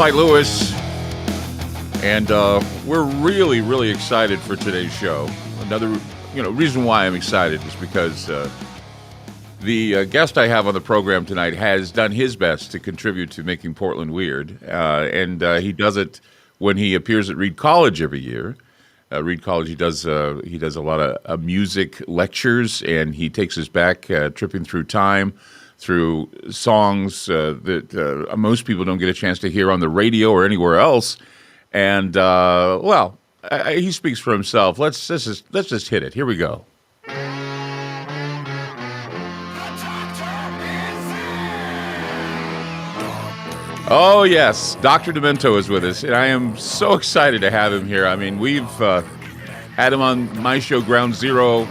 Clyde Lewis, and we're really, really excited for today's show. Another, reason why I'm excited is because the guest I have on the program tonight has done his best to contribute to making Portland weird, and he does it when he appears at Reed College every year. Reed College, he does a lot of music lectures, and he takes us back, tripping through time, through songs that most people don't get a chance to hear on the radio or anywhere else. And he speaks for himself. Let's just hit it. Here we go. Oh, yes. Dr. Demento is with us, and I am so excited to have him here. I mean, we've had him on my show, Ground Zero,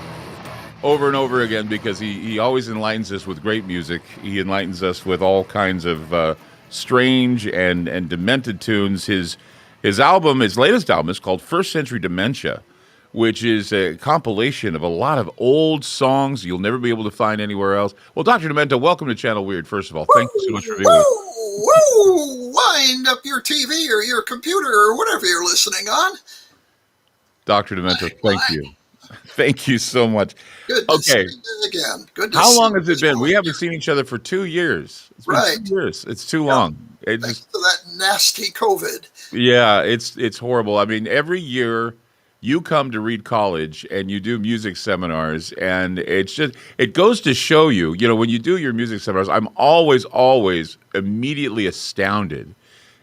over and over again because he always enlightens us with great music. He enlightens us with all kinds of strange and demented tunes. His latest album is called First Century Dementia, which is a compilation of a lot of old songs you'll never be able to find anywhere else. Well, Dr. Demento, welcome to Channel Weird, first of all. Thank you so much for being with us. Whoa! Wind up your TV or your computer or whatever you're listening on. Dr. Demento, thank you. Thank you so much. Good to see you again. Good to How see long you has it been? We haven't seen each other for 2 years. It's been Right. 2 years. It's too long. Thanks to that nasty COVID. Yeah, it's horrible. I mean, every year you come to Reed College and you do music seminars, and it goes to show you, when you do your music seminars, I'm always immediately astounded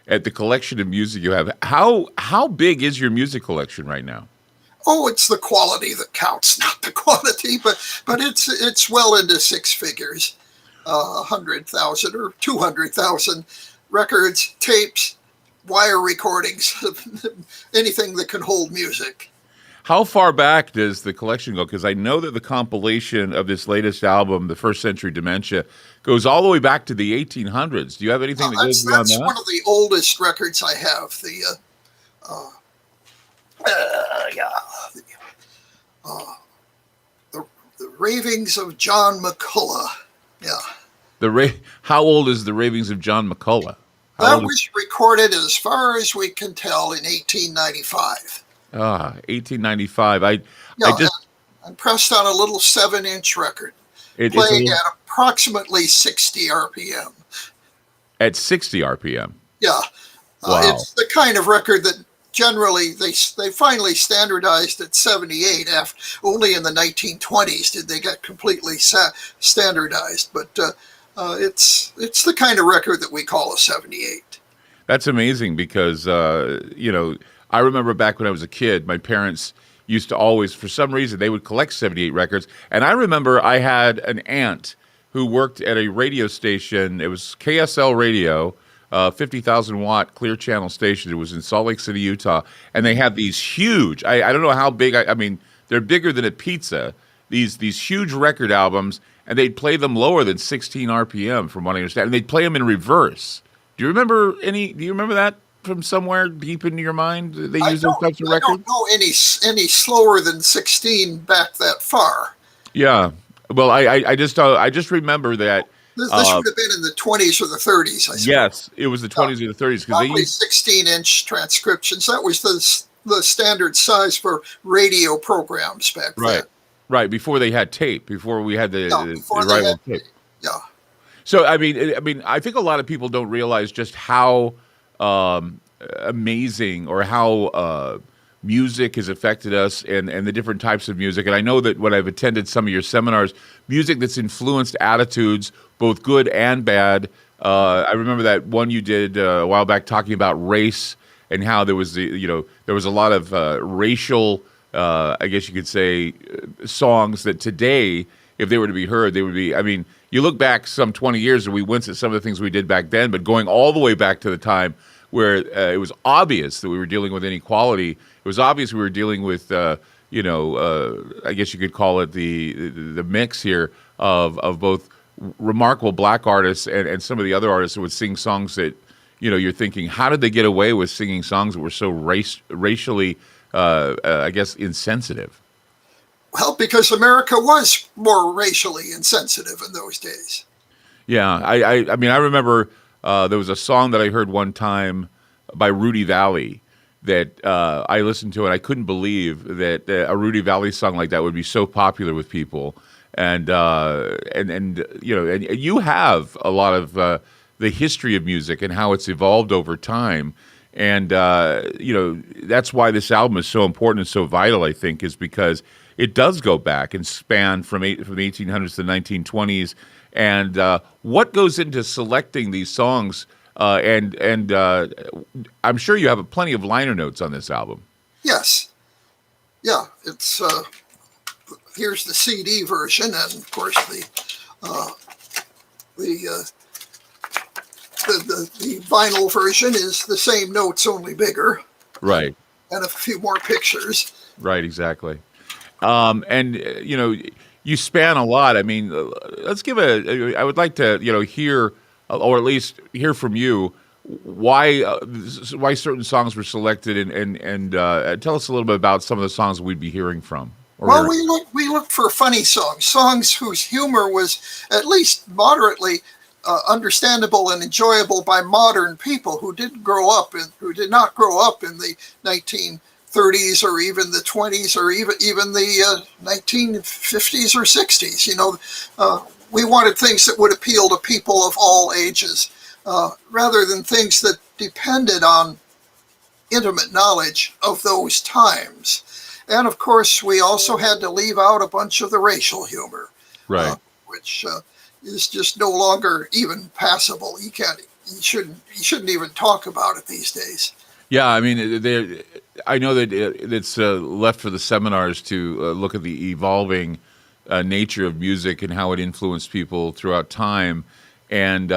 at the collection of music you have. How big is your music collection right now? Oh, it's the quality that counts, not the quantity, but it's well into six figures, 100,000 or 200,000 records, tapes, wire recordings, anything that can hold music. How far back does the collection go? Because I know that the compilation of this latest album, The First Century Dementia, goes all the way back to the 1800s. Do you have anything that goes beyond that? That's one of the oldest records I have. The Ravings of John McCullough. Yeah. How old is The Ravings of John McCullough? That was recorded, as far as we can tell, in 1895. 1895. I pressed on a little 7-inch record, playing at approximately 60 RPM. At 60 RPM? Yeah. Wow. It's the kind of record that generally they finally standardized at 78. Only in the 1920s did they get completely standardized. But it's the kind of record that we call a 78. That's amazing because, I remember back when I was a kid, my parents used to always, for some reason, they would collect 78 records. And I remember I had an aunt who worked at a radio station. It was KSL Radio, 50,000 watt clear channel station. It was in Salt Lake City, Utah. And they had these huge, I don't know how big, I mean, they're bigger than a pizza, these huge record albums, and they'd play them lower than 16 RPM, from what I understand. And they'd play them in reverse. Do you remember that from somewhere deep into your mind? They use those types of records? I don't know any slower than 16 back that far. Yeah. Well, I just remember that this would have been in the 20s or the 30s, I suppose. Yes, it was the 20s or the 30s, because they used 16-inch transcriptions. That was the standard size for radio programs back then. Right, before they had tape, before we had the arrival of tape. Yeah. So I mean, I think a lot of people don't realize just how amazing, or how music has affected us, and the different types of music. And I know that when I've attended some of your seminars, music that's influenced attitudes, both good and bad. I remember that one you did a while back talking about race, and how there was there was a lot of racial, I guess you could say, songs that today, if they were to be heard, they would be, I mean, you look back some 20 years and we wince at some of the things we did back then, but going all the way back to the time where it was obvious that we were dealing with inequality, it was obvious we were dealing with, I guess you could call it the mix here of both remarkable black artists and some of the other artists that would sing songs that, you're thinking, how did they get away with singing songs that were so racially, I guess, insensitive? Well, because America was more racially insensitive in those days. Yeah, I mean, I remember there was a song that I heard one time by Rudy Valley that I listened to, and I couldn't believe that a Rudy Valley song like that would be so popular with people. And you know, and you have a lot of the history of music and how it's evolved over time. And you know, that's why this album is so important and so vital, I think, is because it does go back and span from the 1800s to the 1920s. And what goes into selecting these songs? And I'm sure you have plenty of liner notes on this album. Yes. Yeah. It's here's the CD version, and of course uh, the the vinyl version is the same notes, only bigger. Right. And a few more pictures. Right. Exactly. And you know, you span a lot. I mean, let's give I would like to, you know, hear, or at least hear from you, why certain songs were selected, and tell us a little bit about some of the songs we'd be hearing from. Well, we looked for funny songs whose humor was at least moderately understandable and enjoyable by modern people who did not grow up in the 1930s or even the 20s or even the 1950s or 60s. You know, we wanted things that would appeal to people of all ages, rather than things that depended on intimate knowledge of those times. And of course, we also had to leave out a bunch of the racial humor, right, which is just no longer even passable. You shouldn't even talk about it these days. Yeah, I mean, I know that it's left for the seminars to look at the evolving nature of music and how it influenced people throughout time. And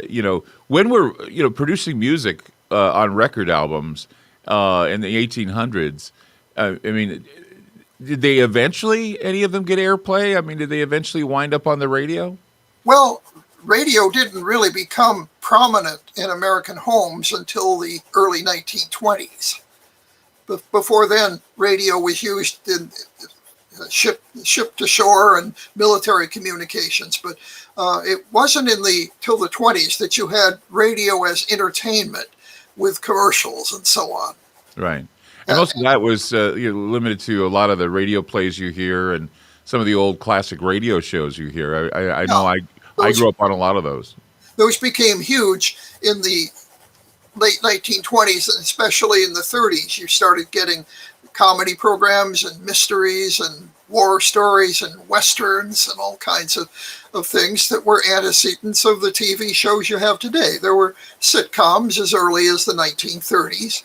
you know, when we're producing music on record albums in the 1800s, I mean, did they eventually, any of them, get airplay? I mean, did they eventually wind up on the radio? Well, radio didn't really become prominent in American homes until the early 1920s. But before then, radio was used in ship to shore and military communications. But it wasn't till the 20s that you had radio as entertainment with commercials and so on. Right. And most of that was limited to a lot of the radio plays you hear and some of the old classic radio shows you hear. I know I grew up on a lot of those. Those became huge in the late 1920s, and especially in the 30s. You started getting comedy programs and mysteries and war stories and westerns and all kinds of things that were antecedents of the TV shows you have today. There were sitcoms as early as the 1930s.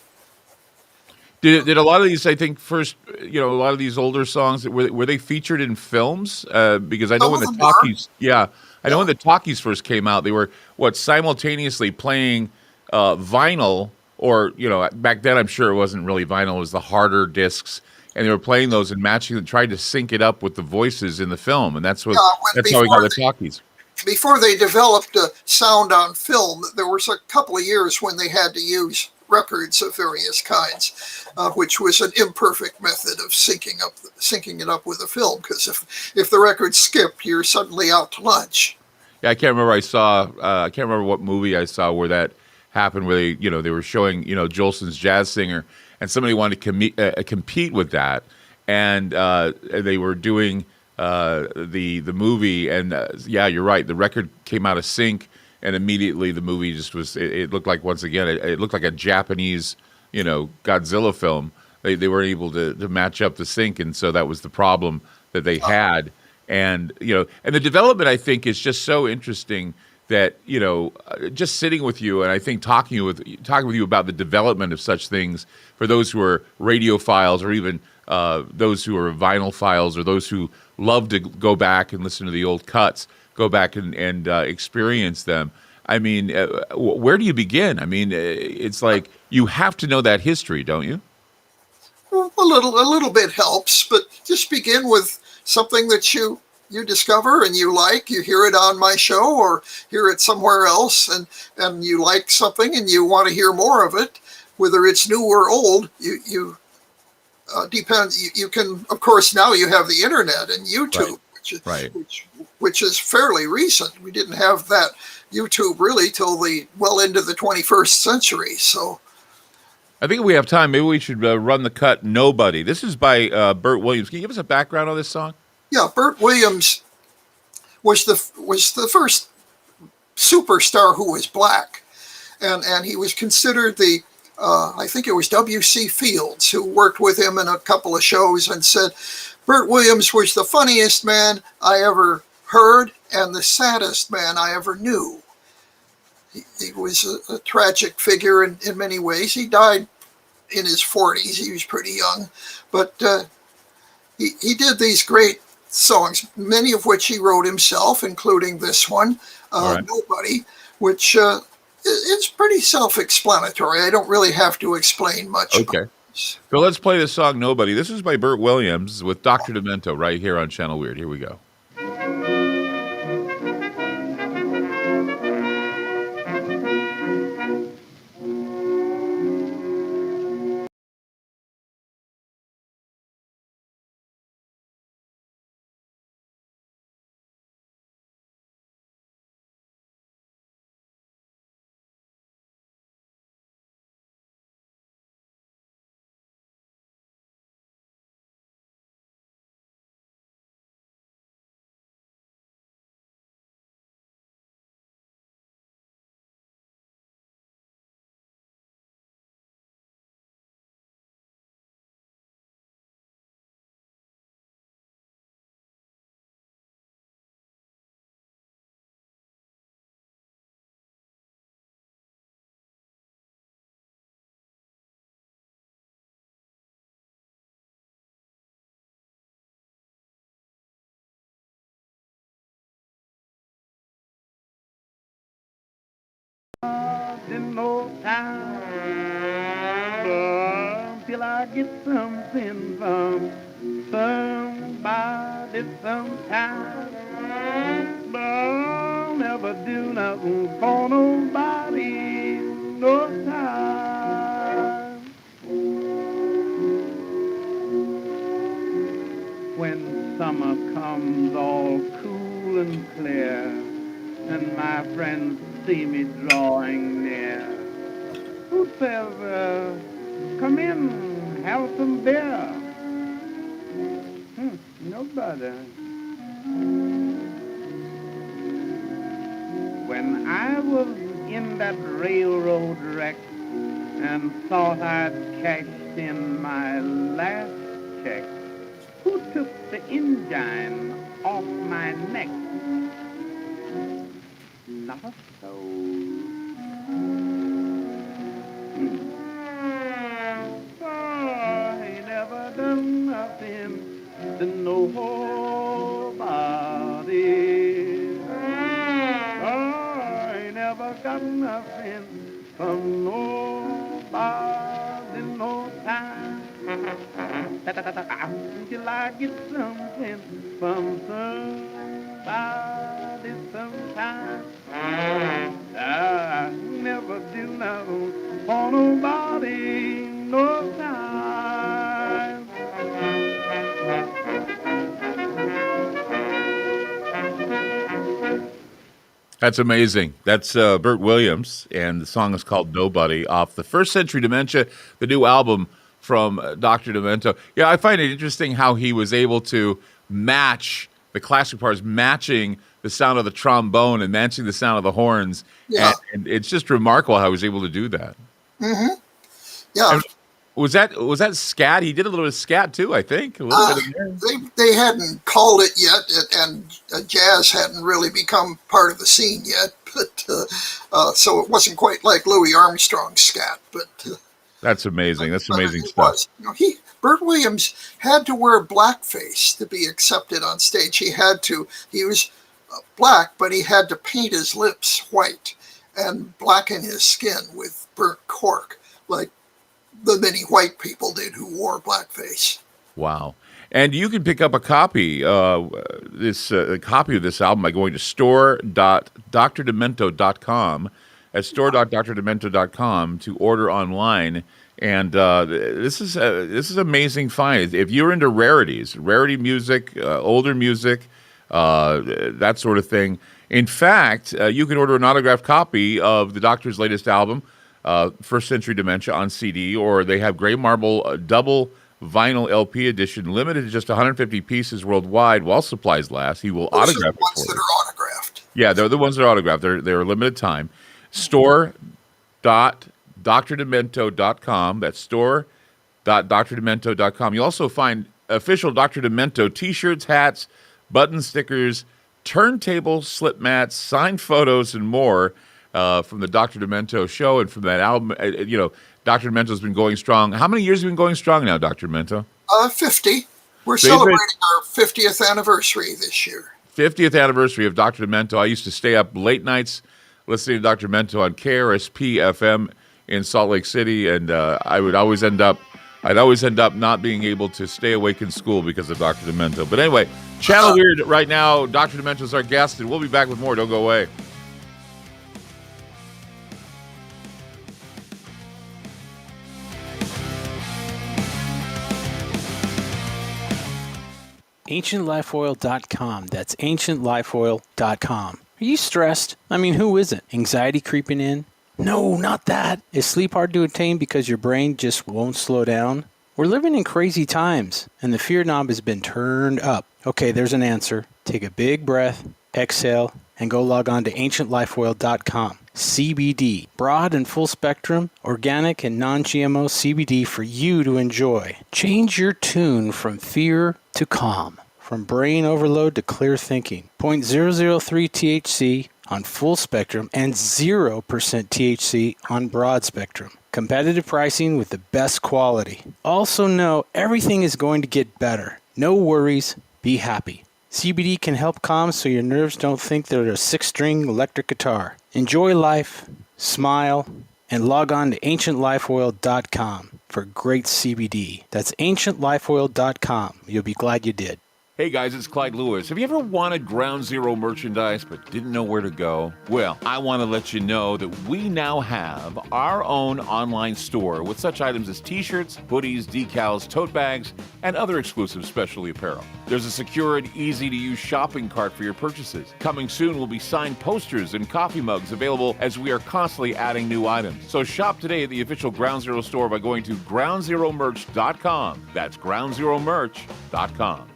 Did a lot of these, I think, first, a lot of these older songs, were they featured in films? Because I know when the talkies, when the talkies first came out, they were simultaneously playing vinyl, or back then I'm sure it wasn't really vinyl, it was the harder discs, and they were playing those and matching, and tried to sync it up with the voices in the film, and that's how we got the talkies. Before they developed sound on film, there was a couple of years when they had to use records of various kinds, which was an imperfect method of syncing it up with a film, because if the record skipped, you're suddenly out to lunch. Yeah, I can't remember what movie I saw where that happened, where they were showing Jolson's Jazz Singer, and somebody wanted to compete with that, and they were doing the movie, and you're right, the record came out of sync. And immediately the movie just was, it looked like, once again, it looked like a Japanese, Godzilla film. They weren't able to match up the sync. And so that was the problem that they had. And, and the development, I think, is just so interesting that, just sitting with you and I think talking with you about the development of such things for those who are radiophiles, or even those who are vinyl files, or those who love to go back and listen to the old cuts, go back and experience them. I mean, where do you begin? I mean, it's like you have to know that history, don't you? Well, a little bit helps, but just begin with something that you discover and you like. You hear it on my show or hear it somewhere else, and you like something and you want to hear more of it, whether it's new or old. You depends. You can, of course, now you have the internet and YouTube. Right. Which is fairly recent. We didn't have that YouTube really till well into the 21st century. So I think we have time. Maybe we should run the cut. Nobody. This is by Burt Williams. Can you give us a background on this song? Yeah, Burt Williams was the first superstar who was black, and he was considered the I think it was W.C. Fields who worked with him in a couple of shows and said Burt Williams was the funniest man I ever heard and the saddest man I ever knew. He was a tragic figure in many ways. He died in his 40s. He was pretty young, but he did these great songs, many of which he wrote himself, including this one, Right. Nobody, which is pretty self-explanatory. I don't really have to explain much. Okay. So let's play the song Nobody. This is by Burt Williams with Dr. Demento right here on Channel Weird. Here we go. In no time till I get something from somebody sometime. But I'll never do nothing for nobody no time. When summer comes all cool and clear, and my friends see me drawing near, who says, come in, have some beer? Nobody. When I was in that railroad wreck and thought I'd cashed in my last check, who took the engine off my neck? Not a soul. I ain't never done nothing to nobody. I ain't never got nothing from nobody no time. Till I get something from somebody sometime. I never do nothing for nobody no time. That's amazing. That's Burt Williams, and the song is called Nobody off the First Century Dementia, the new album from Dr. Demento. Yeah, I find it interesting how he was able to match the classic parts, matching the sound of the trombone and matching the sound of the horns. Yeah. And it's just remarkable how he was able to do that. Yeah. And was that scat? He did a little bit of scat too, I think. A little bit of They hadn't called it yet, and jazz hadn't really become part of the scene yet. But so it wasn't quite like Louis Armstrong's scat. But That's amazing. That's amazing it stuff. was. Burt Williams had to wear blackface to be accepted on stage. He had to. He was black, but he had to paint his lips white and blacken his skin with burnt cork, like the many white people did who wore blackface. Wow. And you can pick up a copy, a copy of this album by going to store.drdemento.com. At store.drdemento.com to order online. And this is amazing find. If you're into rarity music, older music, that sort of thing. In fact, you can order an autographed copy of the Doctor's latest album, First Century Dementia on CD, or they have Gray Marble double vinyl LP edition, limited to just 150 pieces worldwide while supplies last. He will Those are autograph the it ones for that you. are autographed. Yeah, they're the ones that are autographed. They're limited time. Store.drdemento.com. That's store.drdemento.com. You'll also find official Dr. Demento t-shirts, hats, button stickers, turntable slip mats, signed photos, and more from the Dr. Demento show and from that album. Dr. Demento's been going strong. How many years have you been going strong now, Dr. Demento? 50. We're So you've been- celebrating our 50th anniversary this year. 50th anniversary of Dr. Demento. I used to stay up late nights listening to Dr. Demento on KRSP FM in Salt Lake City, and I'd always end up not being able to stay awake in school because of Dr. Demento. But anyway, Channel Weird right now. Dr. Demento is our guest, and we'll be back with more. Don't go away. AncientLifeOil.com. That's AncientLifeOil.com. Are you stressed? I mean, who isn't? Anxiety creeping in? No, not that. Is sleep hard to attain because your brain just won't slow down? We're living in crazy times, and the fear knob has been turned up. Okay, there's an answer. Take a big breath, exhale, and go log on to AncientLifeOil.com. CBD, broad and full spectrum, organic and non-GMO CBD for you to enjoy. Change your tune from fear to calm, from brain overload to clear thinking. 0.003 THC on full spectrum and 0% THC on broad spectrum. Competitive pricing with the best quality. Also know everything is going to get better. No worries, be happy. CBD can help calm so your nerves don't think they're a 6-string electric guitar. Enjoy life, smile, and log on to AncientLifeOil.com for great CBD. That's AncientLifeOil.com. You'll be glad you did. Hey guys, it's Clyde Lewis. Have you ever wanted Ground Zero merchandise but didn't know where to go? Well, I want to let you know that we now have our own online store with such items as t-shirts, hoodies, decals, tote bags, and other exclusive specialty apparel. There's a secure and easy-to-use shopping cart for your purchases. Coming soon will be signed posters and coffee mugs available as we are constantly adding new items. So shop today at the official Ground Zero store by going to groundzeromerch.com. That's groundzeromerch.com.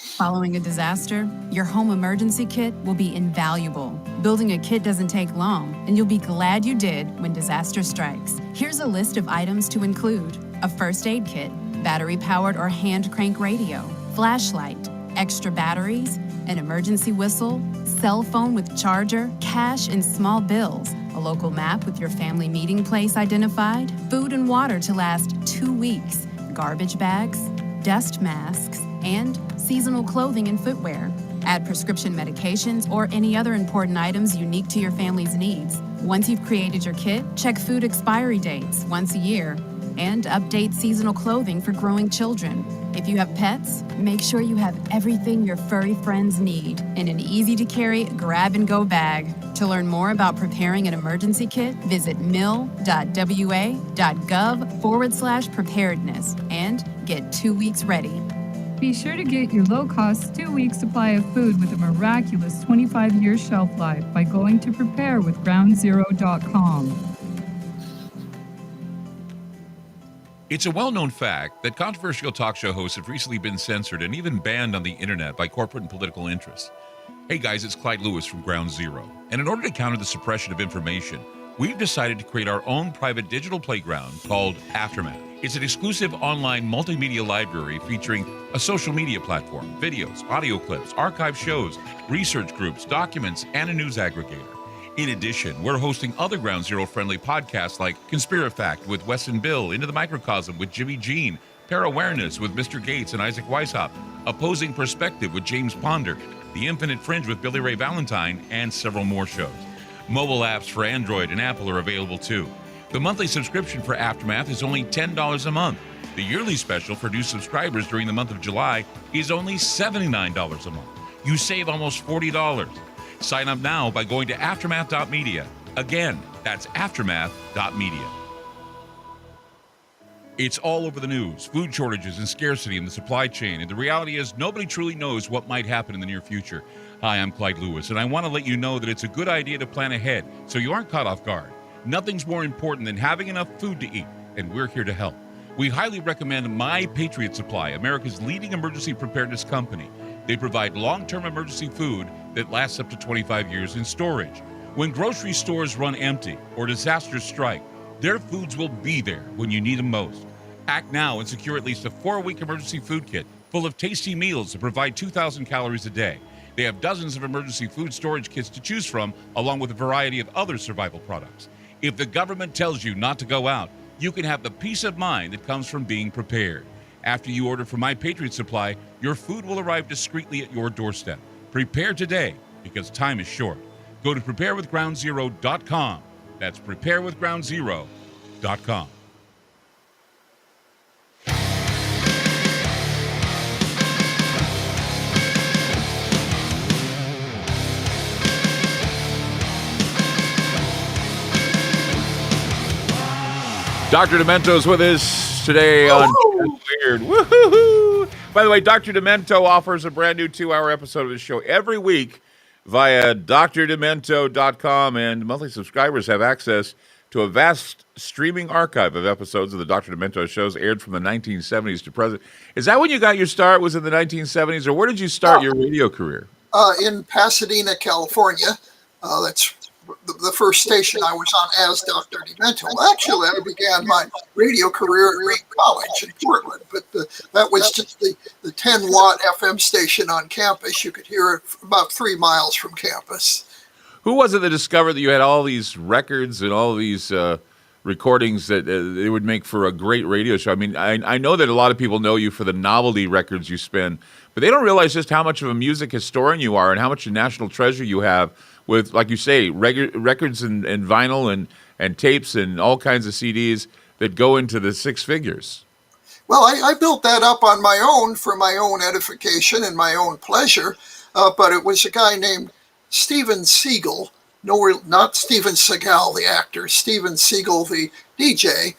Following a disaster, your home emergency kit will be invaluable. Building a kit doesn't take long, and you'll be glad you did when disaster strikes. Here's a list of items to include: a first aid kit, battery-powered or hand crank radio, flashlight, extra batteries, an emergency whistle, cell phone with charger, cash and small bills, a local map with your family meeting place identified, food and water to last 2 weeks, garbage bags, dust masks, and seasonal clothing and footwear. Add prescription medications or any other important items unique to your family's needs. Once you've created your kit, check food expiry dates once a year and update seasonal clothing for growing children. If you have pets, make sure you have everything your furry friends need in an easy-to-carry grab-and-go bag. To learn more about preparing an emergency kit, visit mil.wa.gov/preparedness and get 2 weeks ready. Be sure to get your low-cost 2-week supply of food with a miraculous 25-year shelf life by going to preparewithgroundzero.com. It's a well-known fact that controversial talk show hosts have recently been censored and even banned on the internet by corporate and political interests. Hey guys, it's Clyde Lewis from Ground Zero. And in order to counter the suppression of information, we've decided to create our own private digital playground called Aftermath. It's an exclusive online multimedia library featuring a social media platform, videos, audio clips, archive shows, research groups, documents, and a news aggregator. In addition, we're hosting other Ground Zero-friendly podcasts like Conspirafact with Wes and Bill, Into the Microcosm with Jimmy Jean, Parawareness with Mr. Gates and Isaac Weishaupt, Opposing Perspective with James Ponder, The Infinite Fringe with Billy Ray Valentine, and several more shows. Mobile apps for Android and Apple are available too. The monthly subscription for Aftermath is only $10 a month. The yearly special for new subscribers during the month of July is only $79 a month. You save almost $40. Sign up now by going to aftermath.media. Again, that's aftermath.media. It's all over the news, food shortages and scarcity in the supply chain, and the reality is nobody truly knows what might happen in the near future. Hi, I'm Clyde Lewis, and I want to let you know that it's a good idea to plan ahead so you aren't caught off guard. Nothing's more important than having enough food to eat, and we're here to help. We highly recommend My Patriot Supply, America's leading emergency preparedness company. They provide long-term emergency food that lasts up to 25 years in storage. When grocery stores run empty or disasters strike, their foods will be there when you need them most. Act now and secure at least a 4-week emergency food kit full of tasty meals that provide 2,000 calories a day. They have dozens of emergency food storage kits to choose from, along with a variety of other survival products. If the government tells you not to go out, you can have the peace of mind that comes from being prepared. After you order from My Patriot Supply, your food will arrive discreetly at your doorstep. Prepare today, because time is short. Go to preparewithgroundzero.com. That's preparewithgroundzero.com. Dr. Demento's with us today on Weird. Woohoo! By the way, Dr. Demento offers a brand new 2-hour episode of his show every week via drdemento.com, and monthly subscribers have access to a vast streaming archive of episodes of the Dr. Demento shows aired from the 1970s to present. Is that when you got your start? Was it the 1970s, or where did you start your radio career? In Pasadena, California. That's the first station I was on as Dr. Demento. Actually, I began my radio career at Reed College in Portland, but that was just the 10-watt FM station on campus. You could hear it about 3 miles from campus. Who was it that discovered that you had all these records and all these recordings that they would make for a great radio show? I mean, I know that a lot of people know you for the novelty records you spin, but they don't realize just how much of a music historian you are and how much a national treasure you have with, like you say, records and vinyl and tapes and all kinds of CDs that go into the 6 figures. Well, I built that up on my own for my own edification and my own pleasure, but it was a guy named Steven Seagal, not Steven Seagal, the actor, Steven Seagal, the DJ,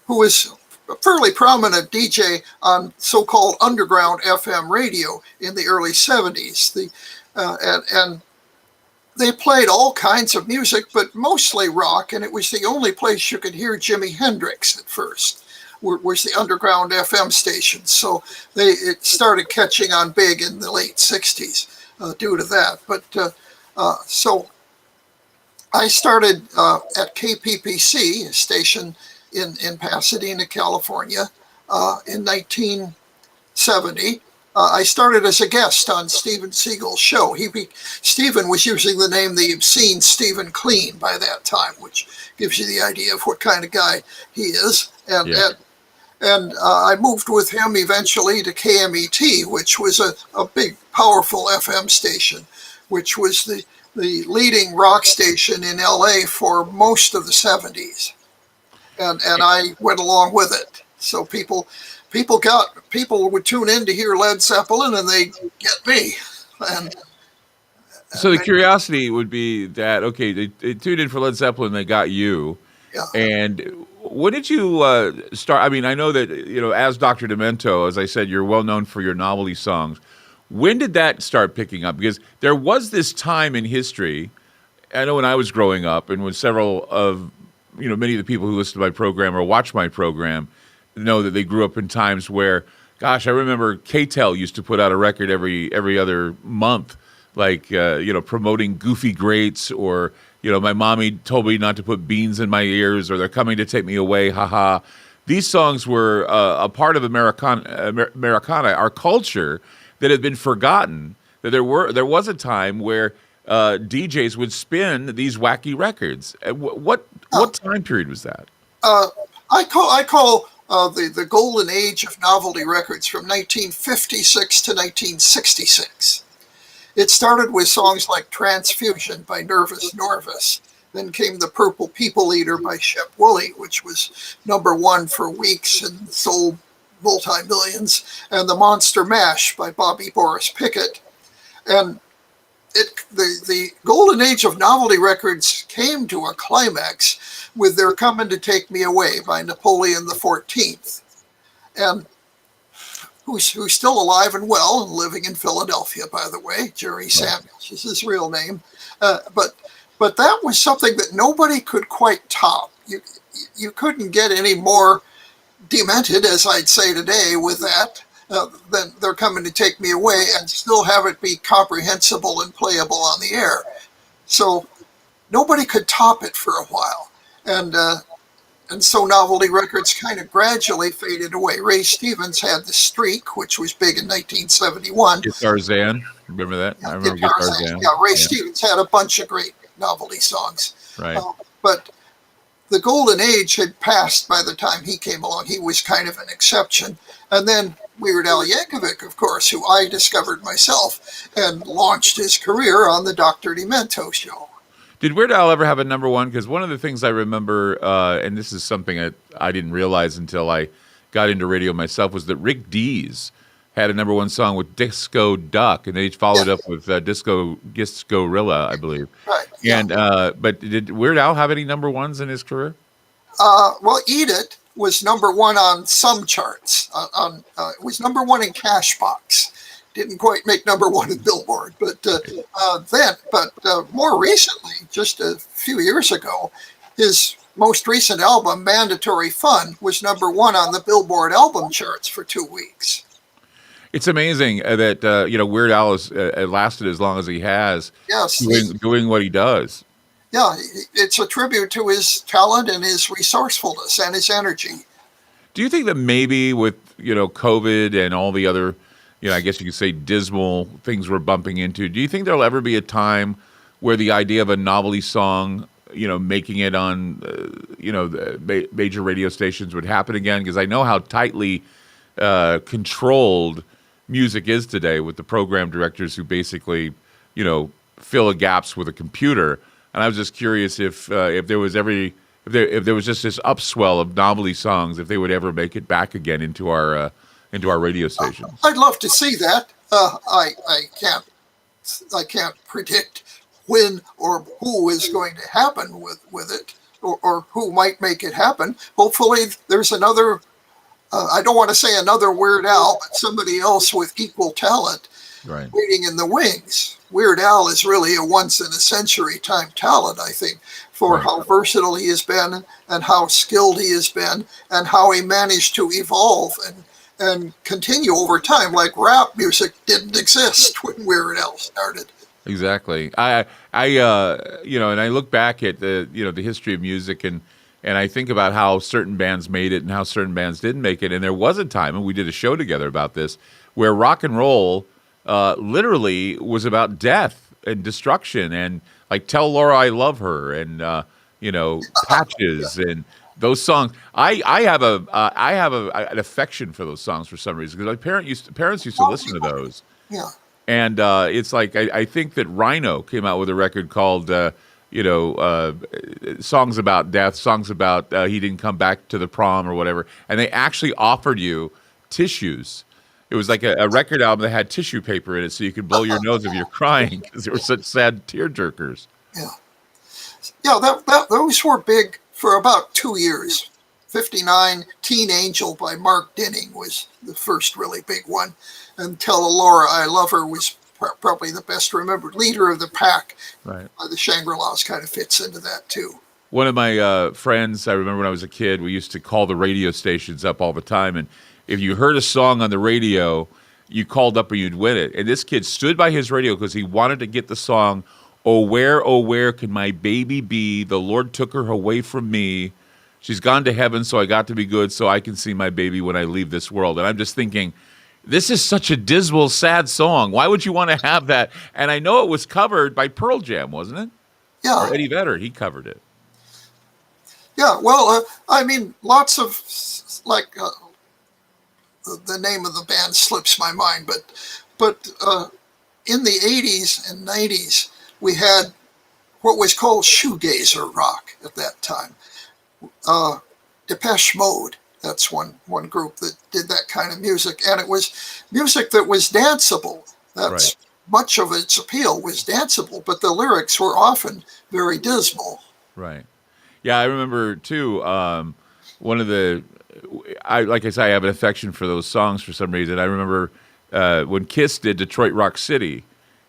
who was a fairly prominent DJ on so-called underground FM radio in the early 70s. And they played all kinds of music, but mostly rock, and it was the only place you could hear Jimi Hendrix at first, was the underground FM station. So it started catching on big in the late 60s due to that. But so I started at KPPC, a station in Pasadena, California, in 1970. I started as a guest on Steven Seagal's show. Stephen was using the name the obscene Stephen Clean by that time, which gives you the idea of what kind of guy he is. And I moved with him eventually to KMET, which was a big, powerful FM station, which was the leading rock station in LA for most of the 70s. And I went along with it. So people would tune in to hear Led Zeppelin, and they get me. So the curiosity would be that, okay, they tuned in for Led Zeppelin, they got you. Yeah. And when did you start? I mean, I know that, as Dr. Demento, as I said, you're well known for your novelty songs. When did that start picking up? Because there was this time in history, I know when I was growing up, and when several of, many of the people who listen to my program or watch my program know that they grew up in times where, gosh, I remember K-Tel used to put out a record every other month, like, promoting Goofy Greats, or, my mommy told me not to put beans in my ears, or they're coming to take me away, haha. These songs were a part of Americana, our culture, that had been forgotten. That there was a time where DJs would spin these wacky records. What time period was that? I call the golden age of novelty records from 1956 to 1966. It started with songs like Transfusion by Nervous Norvus. Then came The Purple People Eater by Shep Woolley, which was #1 for weeks and sold multi-millions, and The Monster Mash by Bobby Boris Pickett. And the golden age of novelty records came to a climax with They're Coming to Take Me Away by Napoleon XIV, and who's still alive and well and living in Philadelphia, by the way. Jerry Samuels is his real name. But but that was something that nobody could quite top. You couldn't get any more demented, as I'd say today, with that. Then they're coming to take me away, and still have it be comprehensible and playable on the air. So nobody could top it for a while, and so novelty records kind of gradually faded away. Ray Stevens had The Streak, which was big in 1971. Guitar Zan, remember that? Yeah, I remember Guitar Zan. Yeah, Ray Stevens had a bunch of great novelty songs. Right. But the golden age had passed by the time he came along. He was kind of an exception. And then Weird Al Yankovic, of course, who I discovered myself and launched his career on the Dr. Demento show. Did Weird Al ever have a number one? Because one of the things I remember, and this is something that I didn't realize until I got into radio myself, was that Rick Dees had a number one song with Disco Duck, and they followed up with Disco-Rilla, I believe. Right. And but did Weird Al have any number ones in his career? Well, Eat It was number one on some charts. It was number one in Cashbox. Didn't quite make number one in Billboard, but more recently, just a few years ago, his most recent album, Mandatory Fun, was number one on the Billboard album charts for 2 weeks. It's amazing that Weird Al has lasted as long as he has, Yes, doing what he does. Yeah, it's a tribute to his talent and his resourcefulness and his energy. Do you think that maybe with COVID and all the other, I guess you could say dismal things we're bumping into, do you think there'll ever be a time where the idea of a novelty song, making it on, the major radio stations would happen again? Because I know how tightly controlled music is today with the program directors who basically, fill the gaps with a computer. And I was just curious if there was just this upswell of novelty songs, if they would ever make it back again into our radio stations. I'd love to see that. I can't predict when or who is going to happen with it, or who might make it happen. Hopefully, there's another. I don't want to say another Weird Al, but somebody else with equal talent, right, waiting in the wings. Weird Al is really a once-in-a-century time talent, I think, for right, how versatile he has been and how skilled he has been and how he managed to evolve and continue over time. Like rap music didn't exist when Weird Al started. Exactly. And I look back at the history of music and I think about how certain bands made it and how certain bands didn't make it. And there was a time, and we did a show together about this, where rock and roll literally was about death and destruction and like Tell Laura I Love Her and Patches and those songs. I have an affection for those songs for some reason because my parents used to listen to those. Yeah. And it's like I think that Rhino came out with a record called songs about death, songs about he didn't come back to the prom or whatever, and they actually offered you tissues. It was like a record album that had tissue paper in it so you could blow your nose if you're crying because they were such sad tearjerkers. Yeah, those were big for about 2 years. 59, Teen Angel by Mark Dinning was the first really big one. And Tell Laura I Love Her was probably the best remembered. Leader of the Pack Right. by the Shangri-Las kind of fits into that too. One of my friends, I remember when I was a kid, we used to call the radio stations up all the time. And if you heard a song on the radio, you called up and you'd win it. And this kid stood by his radio because he wanted to get the song, oh, where can my baby be? The Lord took her away from me. She's gone to heaven, so I got to be good so I can see my baby when I leave this world. And I'm just thinking, this is such a dismal, sad song. Why would you want to have that? And I know it was covered by Pearl Jam, wasn't it? Yeah. Or Eddie Vedder, he covered it. Yeah, well, lots of, the name of the band slips my mind, but in the 80s and 90s, we had what was called shoegazer rock at that time. Depeche Mode, that's one group that did that kind of music, and it was music that was danceable. That's Right. Much of its appeal was danceable, but the lyrics were often very dismal. Right. Yeah, I remember too. One of the, like I said, I have an affection for those songs for some reason. I remember when Kiss did Detroit Rock City.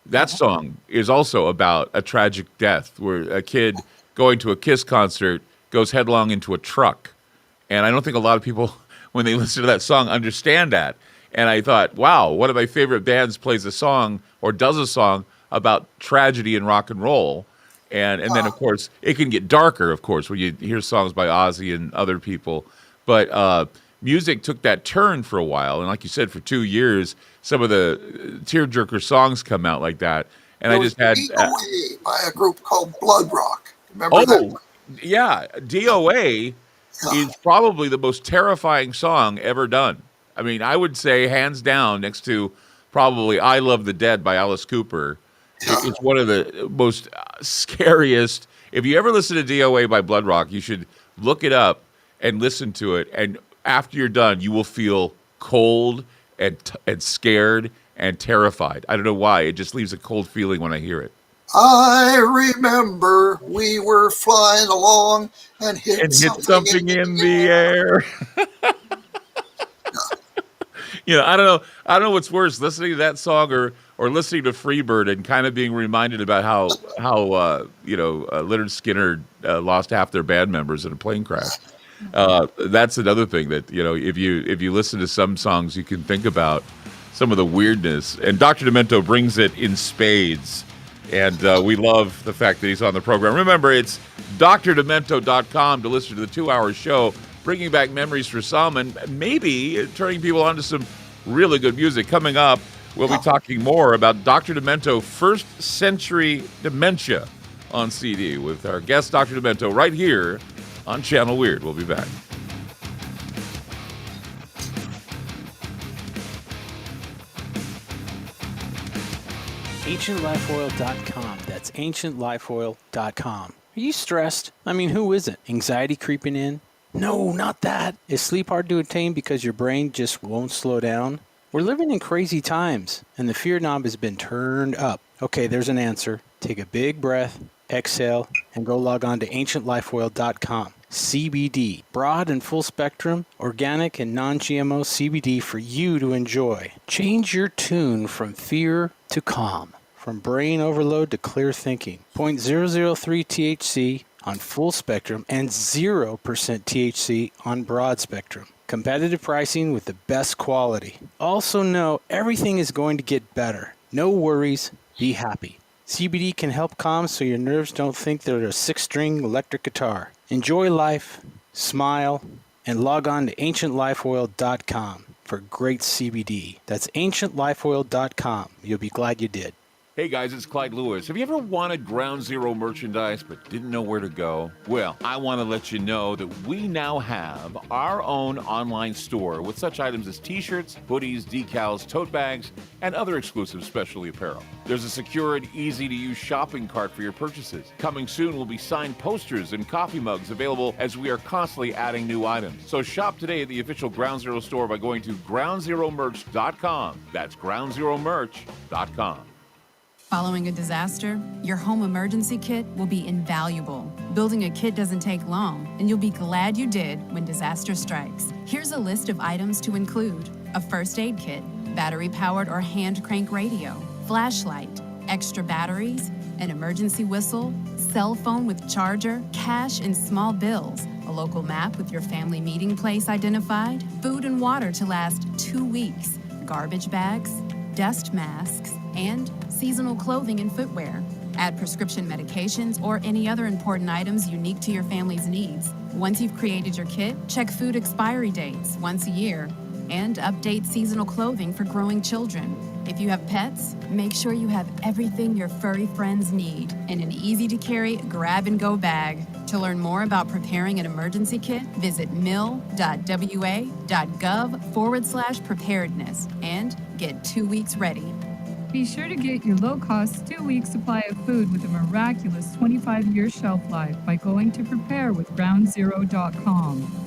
That song is also about a tragic death where a kid going to a Kiss concert goes headlong into a truck. And I don't think a lot of people, when they listen to that song, understand that. And I thought, wow, one of my favorite bands plays a song or does a song about tragedy in rock and roll. And then, of course, it can get darker, of course, when you hear songs by Ozzy and other people. But music took that turn for a while. And like you said, for 2 years, some of the tearjerker songs come out like that. And There I was just had... DOA by a group called Blood Rock. Remember that one? Yeah. DOA is probably the most terrifying song ever done. I mean, I would say hands down next to probably I Love the Dead by Alice Cooper. It's one of the most scariest. If you ever listen to DOA by Blood Rock, you should look it up and listen to it. And after you're done, you will feel cold and scared and terrified. I don't know why. It just leaves a cold feeling when I hear it. I remember we were flying along and hit something in the air. I don't know what's worse, listening to that song or listening to Freebird and kind of being reminded about how Lynyrd Skynyrd lost half their band members in a plane crash. That's another thing that, if you listen to some songs, you can think about some of the weirdness. And Dr. Demento brings it in spades. And we love the fact that he's on the program. Remember, it's drdemento.com to listen to the 2-hour show, bringing back memories for some and maybe turning people on to some really good music. Coming up, we'll be talking more about Dr. Demento, First Century Dementia on CD with our guest, Dr. Demento, right here on Channel Weird. We'll be back. AncientLifeOil.com. That's AncientLifeOil.com. Are you stressed? I mean, who isn't? Anxiety creeping in? No, not that. Is sleep hard to attain because your brain just won't slow down? We're living in crazy times, and the fear knob has been turned up. Okay, there's an answer. Take a big breath, exhale, and go log on to AncientLifeOil.com. CBD, broad and full spectrum, organic and non-GMO CBD for you to enjoy. Change your tune from fear to calm, from brain overload to clear thinking. 0.003 THC on full spectrum and 0% THC on broad spectrum. Competitive pricing with the best quality. Also know everything is going to get better. No worries, be happy. CBD can help calm so your nerves don't think they're a 6-string electric guitar. Enjoy life, smile, and log on to AncientLifeOil.com for great CBD. That's AncientLifeOil.com. You'll be glad you did. Hey guys, it's Clyde Lewis. Have you ever wanted Ground Zero merchandise but didn't know where to go? Well, I want to let you know that we now have our own online store with such items as t-shirts, hoodies, decals, tote bags, and other exclusive specialty apparel. There's a secure and easy-to-use shopping cart for your purchases. Coming soon will be signed posters and coffee mugs available as we are constantly adding new items. So shop today at the official Ground Zero store by going to groundzeromerch.com. That's groundzeromerch.com. Following a disaster, your home emergency kit will be invaluable. Building a kit doesn't take long, and you'll be glad you did when disaster strikes. Here's a list of items to include: a first aid kit, battery-powered or hand crank radio, flashlight, extra batteries, an emergency whistle, cell phone with charger, cash and small bills, a local map with your family meeting place identified, food and water to last 2 weeks, garbage bags, dust masks, and seasonal clothing and footwear. Add prescription medications or any other important items unique to your family's needs. Once you've created your kit, check food expiry dates once a year and update seasonal clothing for growing children. If you have pets, make sure you have everything your furry friends need in an easy-to-carry grab-and-go bag. To learn more about preparing an emergency kit, visit mil.wa.gov/preparedness and get 2 weeks ready. Be sure to get your low-cost 2-week supply of food with a miraculous 25-year shelf life by going to preparewithgroundzero.com.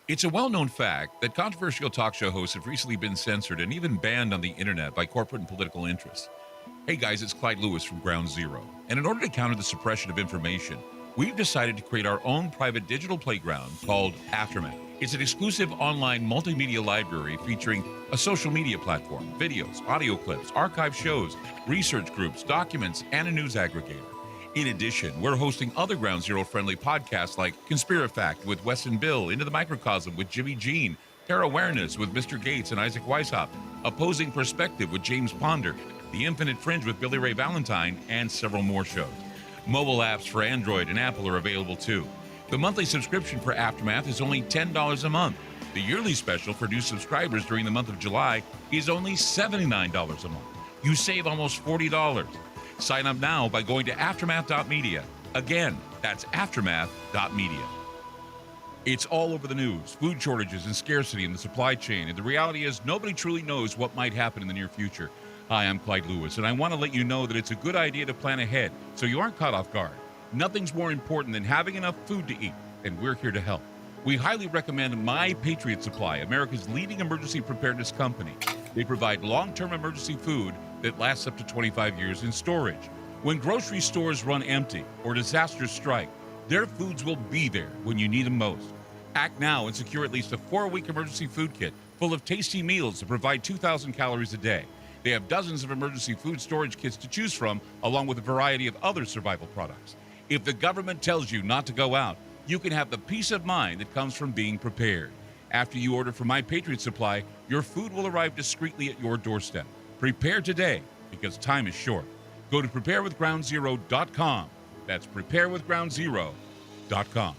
It's a well-known fact that controversial talk show hosts have recently been censored and even banned on the internet by corporate and political interests. Hey guys, it's Clyde Lewis from Ground Zero. And in order to counter the suppression of information, we've decided to create our own private digital playground called Aftermath. It's an exclusive online multimedia library featuring a social media platform, videos, audio clips, archive shows, research groups, documents, and a news aggregator. In addition, we're hosting other Ground Zero friendly podcasts like Conspirafact with Wes and Bill, Into the Microcosm with Jimmy Jean, Terror Awareness with Mr. Gates and Isaac Weishaupt, Opposing Perspective with James Ponder, The Infinite Fringe with Billy Ray Valentine, and several more shows. Mobile apps for Android and Apple are available too. The monthly subscription for Aftermath is only $10 a month. The yearly special for new subscribers during the month of July is only $79 a month. You save almost $40. Sign up now by going to aftermath.media. Again, that's aftermath.media. It's all over the news, food shortages and scarcity in the supply chain, and the reality is nobody truly knows what might happen in the near future. Hi, I'm Clyde Lewis, and I want to let you know that it's a good idea to plan ahead so you aren't caught off guard. Nothing's more important than having enough food to eat, and we're here to help. We highly recommend My Patriot Supply, America's leading emergency preparedness company. They provide long-term emergency food that lasts up to 25 years in storage. When grocery stores run empty or disasters strike, their foods will be there when you need them most. Act now and secure at least a 4-week emergency food kit full of tasty meals that provide 2,000 calories a day. They have dozens of emergency food storage kits to choose from, along with a variety of other survival products. If the government tells you not to go out, you can have the peace of mind that comes from being prepared. After you order from My Patriot Supply, your food will arrive discreetly at your doorstep. Prepare today, because time is short. Go to preparewithgroundzero.com. That's preparewithgroundzero.com.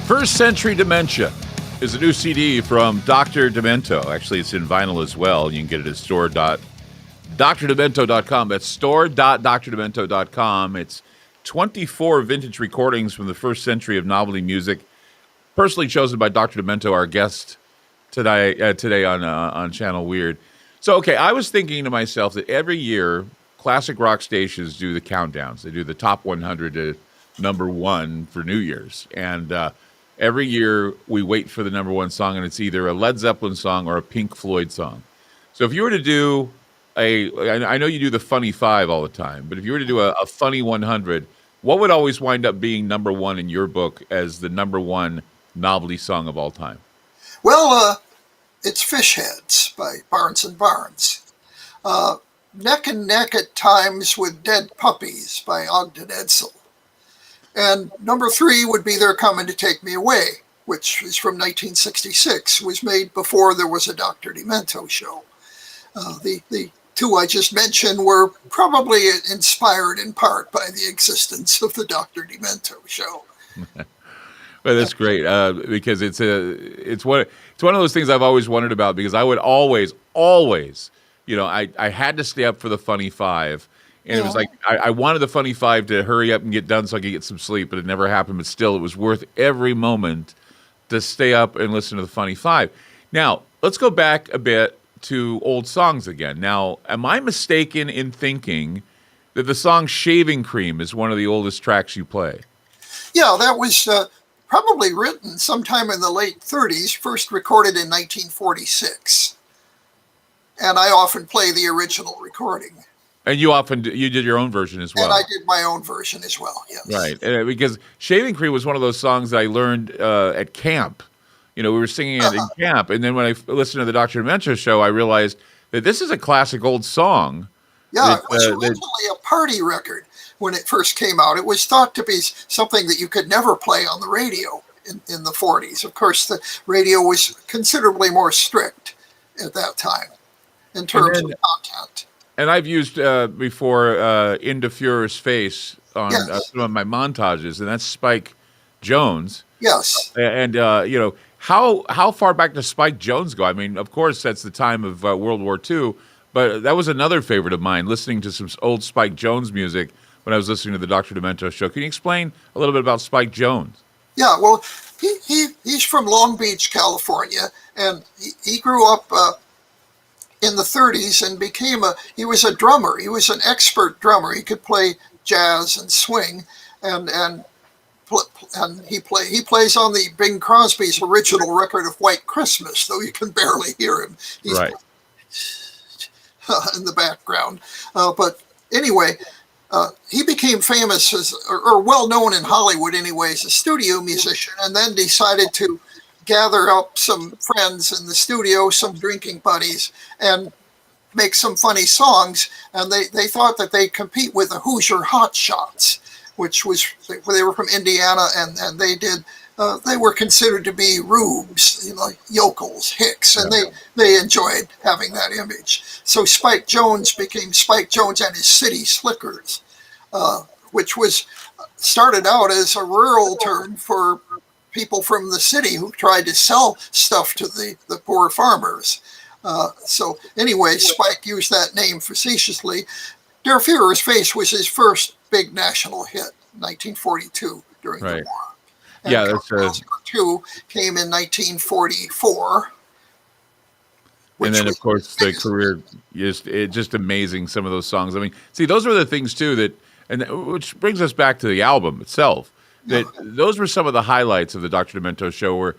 First Century Dementia is a new CD from Dr. Demento. Actually, it's in vinyl as well. You can get it at store.drdemento.com. That's store.drdemento.com. It's 24 vintage recordings from the first century of novelty music, personally chosen by Dr. Demento, our guest today on Channel Weird. So, okay, I was thinking to myself that every year, classic rock stations do the countdowns. They do the top 100 to number one for New Year's. And every year we wait for the number one song, and it's either a Led Zeppelin song or a Pink Floyd song. So if you were to do I know you do the funny 5 all the time, but if you were to do a funny 100, what would always wind up being number one in your book as the number one novelty song of all time? Well, it's Fish Heads by Barnes and Barnes. Neck and Neck at Times with Dead Puppies by Ogden Edsel. And number 3 would be They're Coming to Take Me Away, which is from 1966, was made before there was a Dr. Demento show. The two I just mentioned were probably inspired in part by the existence of the Dr. Demento show. Well, that's great because it's one of those things I've always wondered about, because I would always, I had to stay up for the funny 5. And it was like, I wanted the funny 5 to hurry up and get done so I could get some sleep, but it never happened. But still, it was worth every moment to stay up and listen to the funny 5. Now, let's go back a bit to old songs again. Now, am I mistaken in thinking that the song Shaving Cream is one of the oldest tracks you play? Yeah, that was probably written sometime in the late 30s, first recorded in 1946. And I often play the original recording. And you did your own version as well. And I did my own version as well, yes. Right, because Shaving Cream was one of those songs that I learned at camp. We were singing it in camp, and then when I listened to the Dr. Demento show, I realized that this is a classic old song. Yeah, it was originally a party record when it first came out. It was thought to be something that you could never play on the radio in the 40s. Of course, the radio was considerably more strict at that time in terms of content. And I've used before Into Fuhrer's Face on some of my montages, and that's Spike Jones. Yes. And, how far back does Spike Jones go? I mean, of course, that's the time of World War II, but that was another favorite of mine, listening to some old Spike Jones music when I was listening to the Dr. Demento show. Can you explain a little bit about Spike Jones? Yeah, well, he's from Long Beach, California, and he grew up in the 30s and he was a drummer. He was an expert drummer. He could play jazz and swing, and and he plays on the Bing Crosby's original record of White Christmas, though you can barely hear him. He's Right. in the background. But anyway, he became famous or well known in Hollywood anyway, as a studio musician, and then decided to gather up some friends in the studio, some drinking buddies, and make some funny songs. And they thought that they'd compete with the Hoosier Hot Shots, which was, they were from Indiana, and they were considered to be rubes, yokels, hicks, and they enjoyed having that image. So Spike Jones became Spike Jones and his City Slickers, which was started out as a rural term for people from the city who tried to sell stuff to the poor farmers. So anyway, Spike used that name facetiously. Der Fuhrer's Face was his first big national hit, 1942, during the war. And yeah, that's 2 came in 1944. And then, of course, the career just amazing. Some of those songs. I mean, see, those were the things too which brings us back to the album itself. That those were some of the highlights of the Dr. Demento show. Where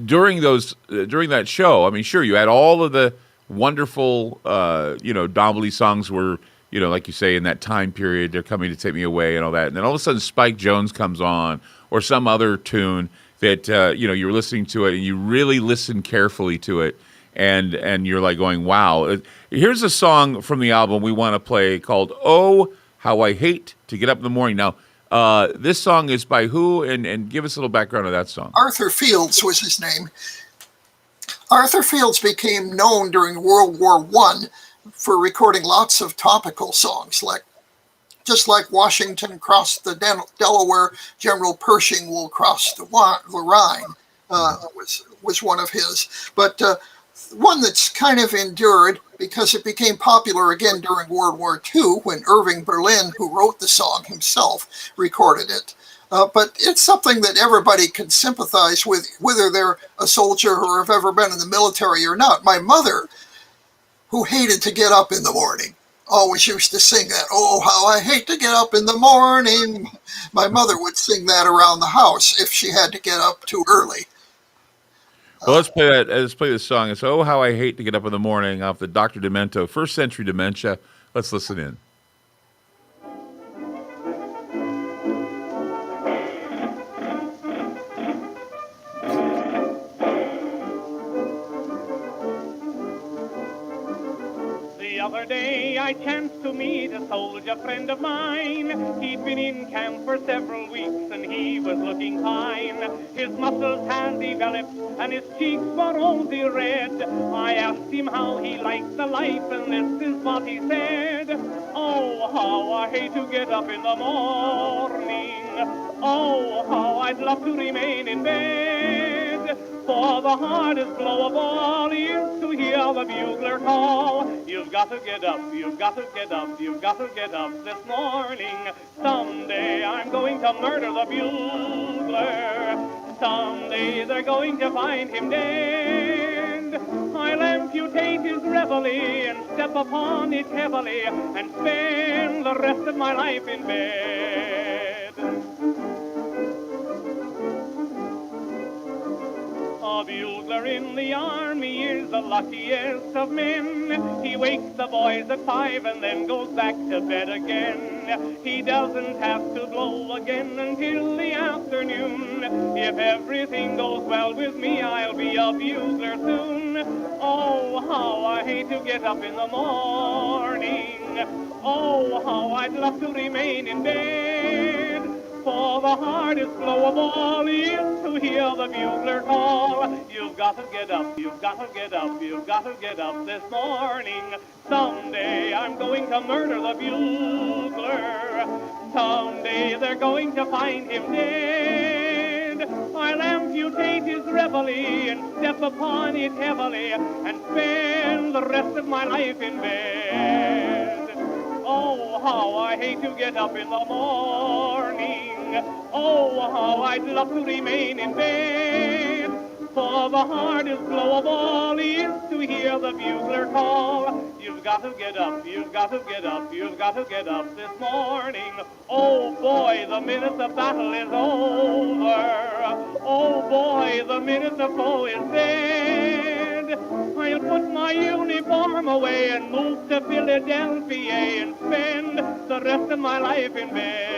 during that show, I mean, sure, you had all of the wonderful, Dombly songs were, like you say, in that time period, They're Coming to Take Me Away and all that. And then all of a sudden, Spike Jones comes on, or some other tune that you're listening to it and you really listen carefully to it. And you're like going, wow. Here's a song from the album we want to play called "Oh, How I Hate to Get Up in the Morning." Now, this song is by who? And give us a little background of that song. Arthur Fields was his name. Arthur Fields became known during World War I for recording lots of topical songs, just like Washington crossed the Delaware, General Pershing will cross the Rhine, was one of his. But one that's kind of endured because it became popular again during World War II when Irving Berlin, who wrote the song himself, recorded it. But it's something that everybody can sympathize with, whether they're a soldier or have ever been in the military or not. My mother, who hated to get up in the morning, always used to sing that, "Oh, how I hate to get up in the morning." My mother would sing that around the house if she had to get up too early. Well, let's play that. Let's play this song. It's "Oh, How I Hate to Get Up in the Morning" off the Dr. Demento First Century Dementia. Let's listen in. The other day I chanced to meet a soldier friend of mine. He'd been in camp for several weeks and he was looking fine. His muscles had developed and his cheeks were rosy red. I asked him how he liked the life and this is what he said. "Oh, how I hate to get up in the morning. Oh, how I'd love to remain in bed. For the hardest blow of all is to hear the bugler call. You've got to get up, you've got to get up, you've got to get up this morning. Someday I'm going to murder the bugler. Someday they're going to find him dead. I'll amputate his reveille and step upon it heavily and spend the rest of my life in bed." A bugler in the army is the luckiest of men. He wakes the boys at 5 and then goes back to bed again. He doesn't have to blow again until the afternoon. If everything goes well with me, I'll be a bugler soon. Oh, how I hate to get up in the morning. Oh, how I'd love to remain in bed. For the hardest blow of all is to hear the bugler call. You've got to get up, you've got to get up, you've got to get up this morning. Someday I'm going to murder the bugler. Someday they're going to find him dead. I'll amputate his reveille and step upon it heavily and spend the rest of my life in bed. Oh, how I hate to get up in the morning. Oh, how I'd love to remain in bed. For the hardest blow of all is to hear the bugler call. You've got to get up, you've got to get up, you've got to get up this morning. Oh boy, the minute the battle is over. Oh boy, the minute the foe is dead. I'll put my uniform away and move to Philadelphia and spend the rest of my life in bed.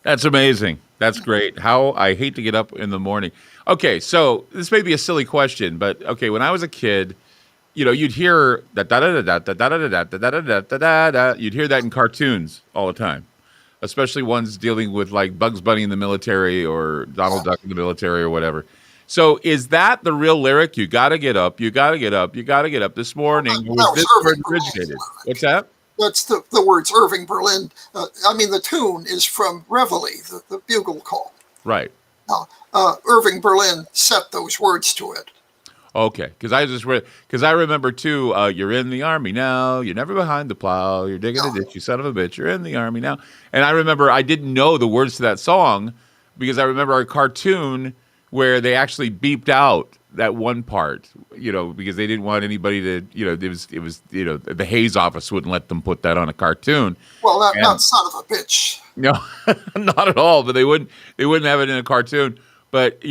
That's amazing. That's great. How I hate to get up in the morning. Okay, so this may be a silly question, but okay, when I was a kid, you'd hear that da da da da da da da da da da da da da da. You'd hear that in cartoons all the time, especially ones dealing with like Bugs Bunny in the military or Donald Duck in the military or whatever. So is that the real lyric? You got to get up. You got to get up. You got to get up this morning. Or was this where it originated? What's that? That's the words Irving Berlin. The tune is from Reveille, the bugle call. Right. Irving Berlin set those words to it. Okay, because I remember too. You're in the army now. You're never behind the plow. You're digging a ditch. You son of a bitch. You're in the army now. And I remember I didn't know the words to that song because I remember a cartoon where they actually beeped out that one part, because they didn't want anybody to, it was the Hayes office wouldn't let them put that on a cartoon. Well, not son of a bitch. No, not at all. But they wouldn't have it in a cartoon. But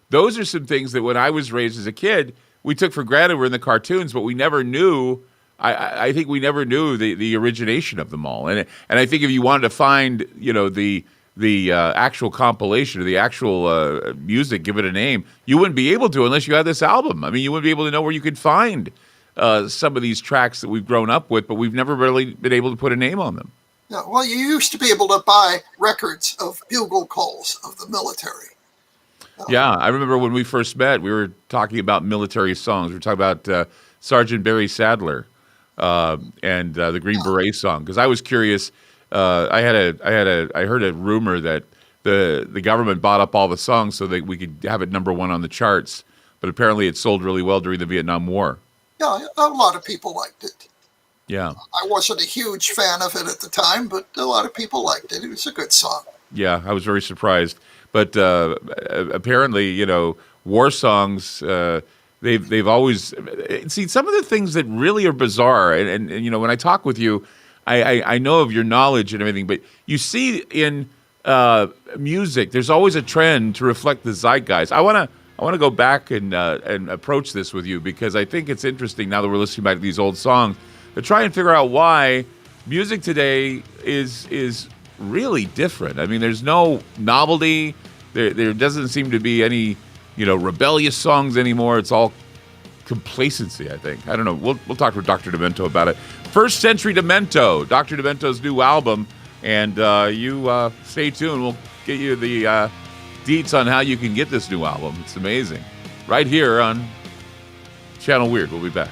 those are some things that when I was raised as a kid, we took for granted were in the cartoons, but we never knew. I think we never knew the origination of them all. And I think if you wanted to find the actual compilation or the actual music, give it a name, you wouldn't be able to unless you had this album. I mean, you wouldn't be able to know where you could find some of these tracks that we've grown up with, but we've never really been able to put a name on them. Yeah, well, you used to be able to buy records of bugle calls of the military. Yeah, I remember when we first met, we were talking about military songs. We were talking about Sergeant Barry Sadler and the Green Beret song, because I was curious. I heard a rumor that the government bought up all the songs so that we could have it number one on the charts, but apparently it sold really well during the Vietnam War. Yeah, a lot of people liked it. Yeah. I wasn't a huge fan of it at the time, but a lot of people liked it. It was a good song. Yeah, I was very surprised. But apparently, war songs, they've always see some of the things that really are bizarre. And when I talk with you, I know of your knowledge and everything, but you see in music, there's always a trend to reflect the zeitgeist. I want to go back and approach this with you because I think it's interesting now that we're listening back to these old songs to try and figure out why music today is really different. I mean, there's no novelty. There doesn't seem to be any rebellious songs anymore. It's all complacency, I think. I don't know. We'll talk with Dr. Demento about it. First Century Demento, Dr. Demento's new album, and you stay tuned. We'll get you the deets on how you can get this new album. It's amazing. Right here on Channel Weird. We'll be back.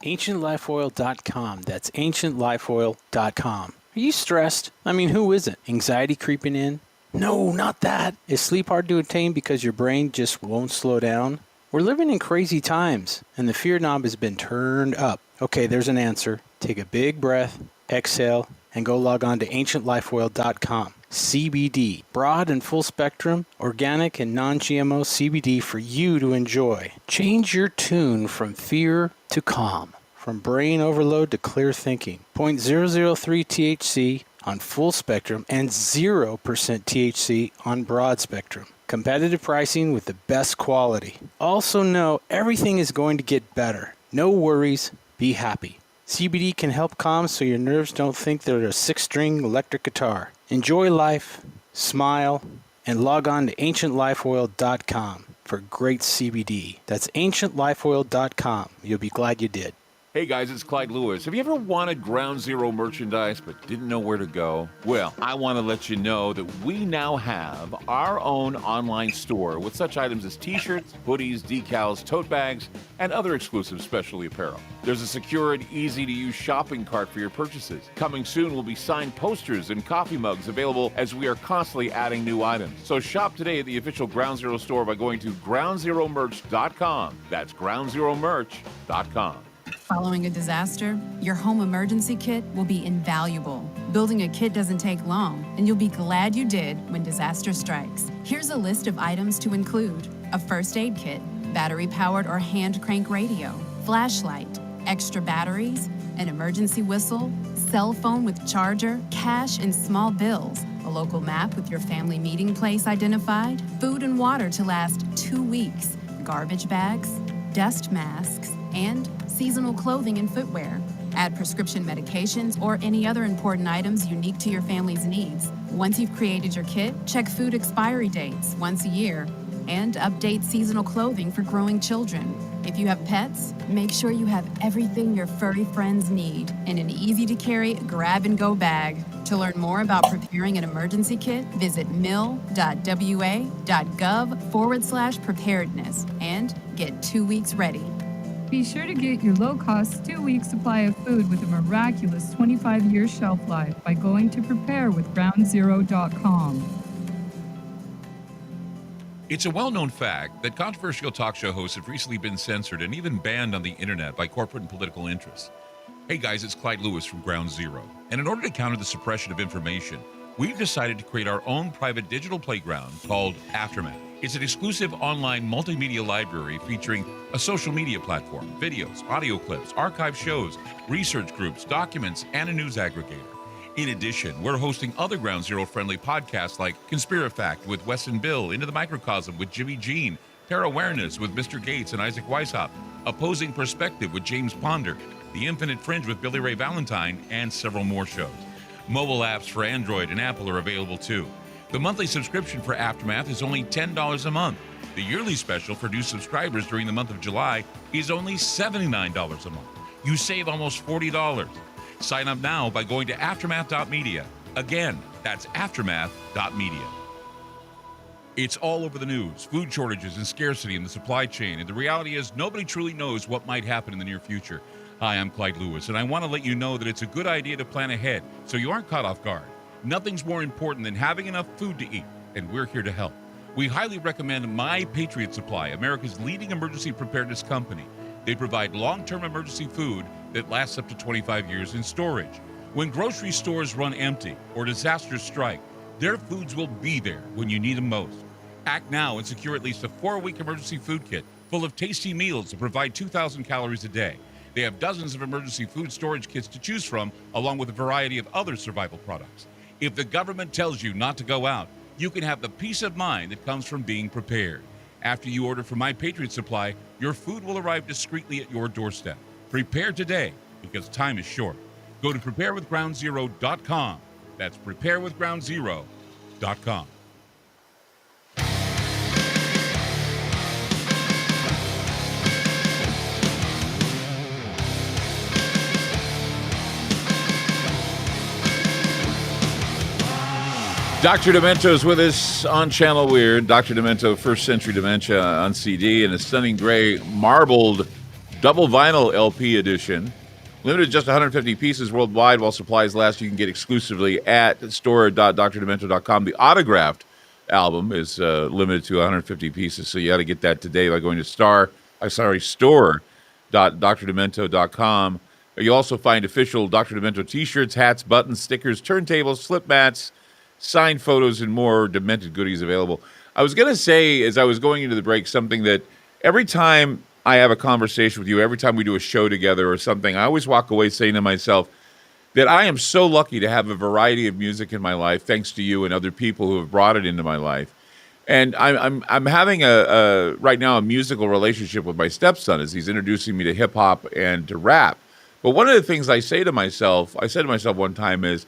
AncientLifeOil.com. That's AncientLifeOil.com. Are you stressed? I mean, who isn't? Anxiety creeping in? No, not that. Is sleep hard to attain because your brain just won't slow down? We're living in crazy times, and the fear knob has been turned up. Okay, there's an answer. Take a big breath, exhale, and go log on to AncientLifeOil.com. CBD, broad and full spectrum, organic and non-GMO CBD for you to enjoy. Change your tune from fear to calm, from brain overload to clear thinking. 0.003 THC on full spectrum and 0% THC on broad spectrum. Competitive pricing with the best quality. Also know everything is going to get better. No worries, be happy. CBD can help calm so your nerves don't think they're a 6-string electric guitar. Enjoy life, smile, and log on to AncientLifeOil.com for great CBD. That's AncientLifeOil.com. You'll be glad you did. Hey guys, it's Clyde Lewis. Have you ever wanted Ground Zero merchandise but didn't know where to go? Well, I want to let you know that we now have our own online store with such items as t-shirts, hoodies, decals, tote bags, and other exclusive specialty apparel. There's a secure and easy-to-use shopping cart for your purchases. Coming soon will be signed posters and coffee mugs available as we are constantly adding new items. So shop today at the official Ground Zero store by going to groundzeromerch.com. That's groundzeromerch.com. Following a disaster, your home emergency kit will be invaluable. Building a kit doesn't take long, and you'll be glad you did when disaster strikes. Here's a list of items to include: a first aid kit, battery-powered or hand crank radio, flashlight, extra batteries, an emergency whistle, cell phone with charger, cash and small bills, a local map with your family meeting place identified, food and water to last 2 weeks, garbage bags, dust masks, and seasonal clothing and footwear. Add prescription medications or any other important items unique to your family's needs. Once you've created your kit, check food expiry dates once a year and update seasonal clothing for growing children. If you have pets, make sure you have everything your furry friends need in an easy-to-carry grab-and-go bag. To learn more about preparing an emergency kit, visit mil.wa.gov/preparedness and get 2 weeks ready. Be sure to get your low-cost 2-week supply of food with a miraculous 25-year shelf life by going to preparewithgroundzero.com. It's a well-known fact that controversial talk show hosts have recently been censored and even banned on the internet by corporate and political interests. Hey guys, it's Clyde Lewis from Ground Zero. And in order to counter the suppression of information, we've decided to create our own private digital playground called Aftermath. It's an exclusive online multimedia library featuring a social media platform, videos, audio clips, archive shows, research groups, documents, and a news aggregator. In addition, we're hosting other Ground Zero-friendly podcasts like Conspirafact with Wes and Bill, Into the Microcosm with Jimmy Jean, Para-Awareness with Mr. Gates and Isaac Weishaupt, Opposing Perspective with James Ponder, The Infinite Fringe with Billy Ray Valentine, and several more shows. Mobile apps for Android and Apple are available too. The monthly subscription for Aftermath is only $10 a month. The yearly special for new subscribers during the month of July is only $79 a month. You save almost $40. Sign up now by going to aftermath.media. Again, that's aftermath.media. It's all over the news, food shortages and scarcity in the supply chain, and the reality is nobody truly knows what might happen in the near future. Hi, I'm Clyde Lewis, and I want to let you know that it's a good idea to plan ahead so you aren't caught off guard. Nothing's more important than having enough food to eat, and we're here to help. We highly recommend My Patriot Supply, America's leading emergency preparedness company. They provide long-term emergency food that lasts up to 25 years in storage. When grocery stores run empty or disasters strike, their foods will be there when you need them most. Act now and secure at least a 4-week emergency food kit full of tasty meals that provide 2,000 calories a day. They have dozens of emergency food storage kits to choose from, along with a variety of other survival products. If the government tells you not to go out, you can have the peace of mind that comes from being prepared. After you order from My Patriot Supply, your food will arrive discreetly at your doorstep. Prepare today, because time is short. Go to preparewithgroundzero.com. That's preparewithgroundzero.com. Dr. Demento is with us on Channel Weird. Dr. Demento, First Century Dementia on CD, and a stunning gray marbled double vinyl LP edition. Limited to just 150 pieces worldwide while supplies last. You can get exclusively at store.drdemento.com. The autographed album is limited to 150 pieces, so you got to get that today by going to store.drdemento.com. You'll also find official Dr. Demento t-shirts, hats, buttons, stickers, turntables, slip mats, signed photos, and more demented goodies available. I was going to say, as I was going into the break, something that every time I have a conversation with you, every time we do a show together or something, I always walk away saying to myself that I am so lucky to have a variety of music in my life, thanks to you and other people who have brought it into my life. And I'm having right now a musical relationship with my stepson as he's introducing me to hip hop and to rap. But one of the things I said to myself one time is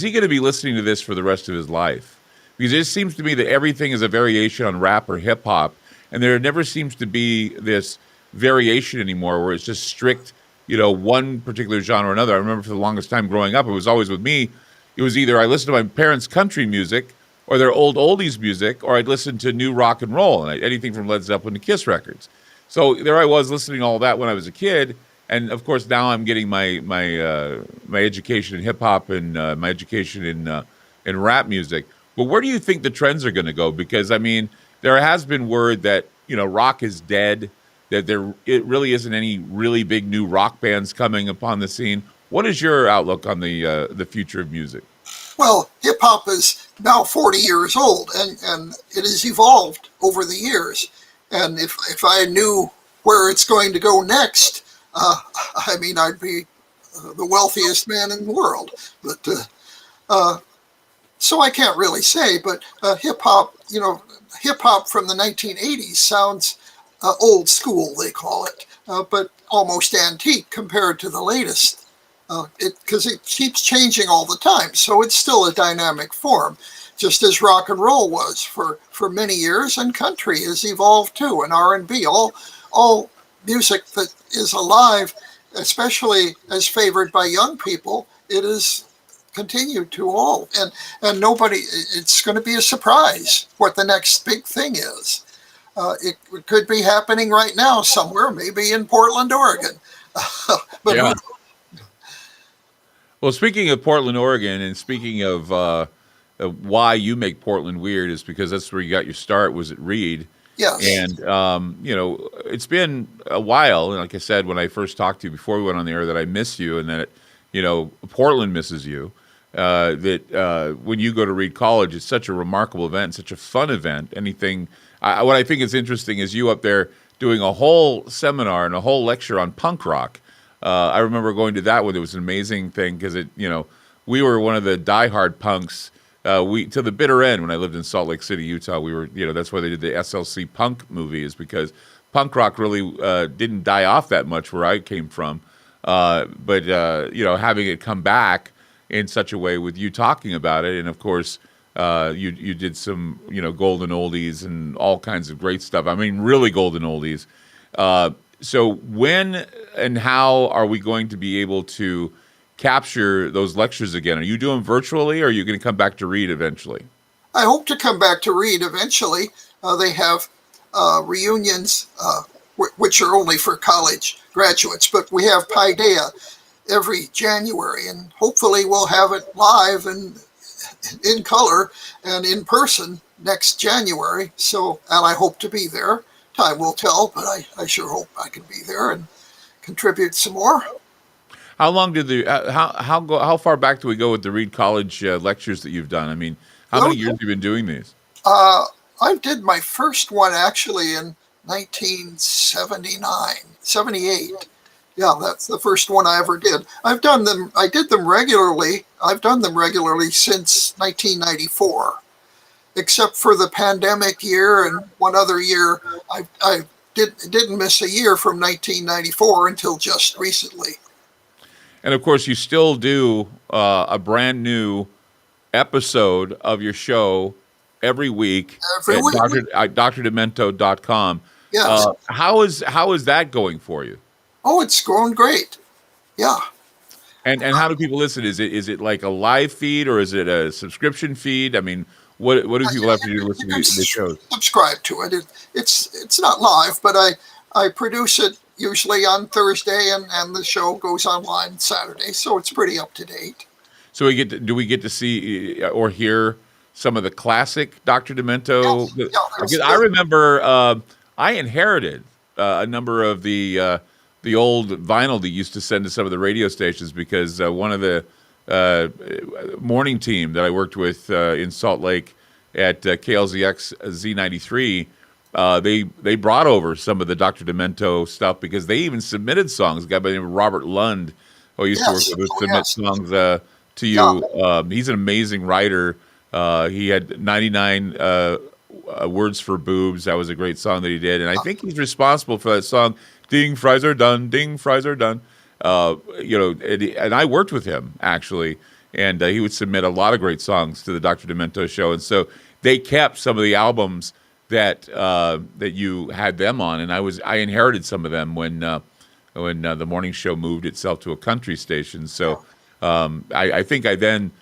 he going to be listening to this for the rest of his life? Because it seems to me that everything is a variation on rap or hip-hop, and there never seems to be this variation anymore where it's just strict one particular genre or another. I remember for the longest time growing up, it was always with me. It was either I listened to my parents' country music or their old oldies music, or I'd listen to new rock and roll, and anything from Led Zeppelin to Kiss records. So there I was listening to all that when I was a kid, and of course now I'm getting my education in hip hop and my education in rap music. But where do you think the trends are going to go? Because I mean, there has been word that rock is dead, that it really isn't any really big new rock bands coming upon the scene. What is your outlook on the future of music? Well, hip hop is now 40 years old, and it has evolved over the years. And if I knew where it's going to go next, I mean, I'd be the wealthiest man in the world. But so I can't really say. But hip hop from the 1980s sounds old school, they call it, but almost antique compared to the latest. Because it keeps changing all the time, so it's still a dynamic form, just as rock and roll was for many years, and country has evolved too, and R&B. All music that is alive, especially as favored by young people, it is continued to evolve, and nobody. It's going to be a surprise what the next big thing is. It could be happening right now somewhere, maybe in Portland, Oregon. But yeah. Well, speaking of Portland, Oregon, and speaking of why you make Portland weird is because that's where you got your start, was at Reed. Yes. And, it's been a while. And like I said, when I first talked to you before we went on the air, that I miss you and that, Portland misses you. That when you go to Reed College, it's such a remarkable event, such a fun event. What I think is interesting is you up there doing a whole seminar and a whole lecture on punk rock. I remember going to that one. It was an amazing thing because we were one of the diehard punks. To the bitter end when I lived in Salt Lake City, Utah. We were, that's why they did the SLC punk movie, is because punk rock really didn't die off that much where I came from. But having it come back in such a way with you talking about it, and of course you did some golden oldies and all kinds of great stuff. I mean, really golden oldies. So when and how are we going to be able to capture those lectures again? Are you doing virtually, or are you going to come back to Reed eventually? I hope to come back to Reed eventually. They have reunions, which are only for college graduates, but we have Paideia every January, and hopefully we'll have it live and in color and in person next January. So, and I hope to be there. Time will tell, but I sure hope I can be there and contribute some more. How long did how far back do we go with the Reed College lectures that you've done? I mean, how many years have you been doing these? I did my first one actually in 78. Yeah, that's the first one I ever did. I did them regularly. I've done them regularly since 1994. Except for the pandemic year and one other year, I didn't miss a year from 1994 until just recently. And of course, you still do a brand new episode of your show every week at drdemento.com. Yes. How is that going for you? Oh, it's going great. Yeah. And how do people listen? Is it like a live feed or is it a subscription feed? I mean, what do people have to do to listen to the shows? Subscribe to it. It's not live, but I produce it usually on Thursday, and the show goes online Saturday, so it's pretty up to date. So do we get to see or hear some of the classic Dr. Demento? Yes. I remember I inherited a number of the old vinyl that used to send to some of the radio stations because one of the morning team that I worked with in Salt Lake at KLZX Z93, they brought over some of the Dr. Demento stuff because they even submitted songs. A guy by the name of Robert Lund, who I used to work with, would submit songs to you. Yeah. He's an amazing writer. He had 99 Words for Boobs. That was a great song that he did. And I think he's responsible for that song, Ding, Fries Are Done, Ding, Fries Are Done. And I worked with him, actually. And he would submit a lot of great songs to the Dr. Demento show. And so they kept some of the albums that you had them on, and I inherited some of them when when the morning show moved itself to a country station. So I think I then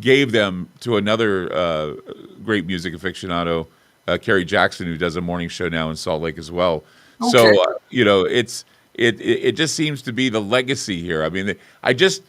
gave them to another great music aficionado, Kerry Jackson, who does a morning show now in Salt Lake as well. Okay. So it just seems to be the legacy here. I mean, I just